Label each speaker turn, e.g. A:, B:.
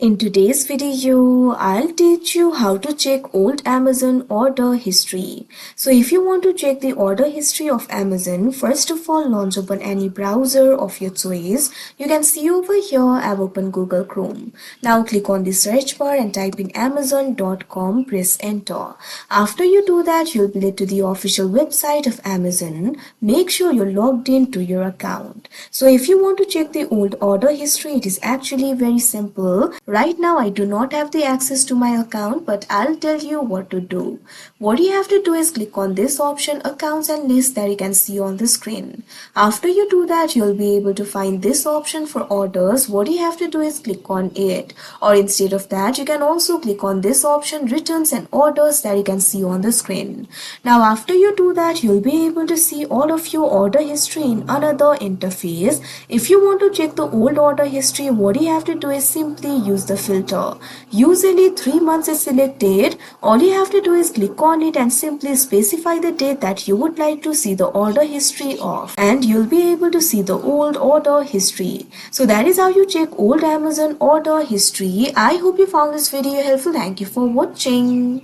A: In today's video, I'll teach you how to check old Amazon order history. So if you want to check the order history of Amazon, first of all launch open any browser of your choice. You can see over here I've opened Google Chrome. Now click on the search bar and type in amazon.com, press enter. After you do that, you'll be led to the official website of Amazon. Make sure you're logged in to your account. So if you want to check the old order history, it is actually very simple. Right now I do not have the access to my account, but I'll tell you what to do. What you have to do is click on this option accounts and list that you can see on the screen. After you do that, you'll be able to find this option for orders. What you have to do is click on it, or instead of that you can also click on this option returns and orders that you can see on the screen. Now after you do that, you'll be able to see all of your order history in another interface. If you want to check the old order history, what you have to do is simply use the filter. Usually 3 months is selected. All you have to do is click on it and simply specify the date that you would like to see the order history of, and you'll be able to see the old order history. So that is how you check old Amazon order history. I hope you found this video helpful. Thank you for watching.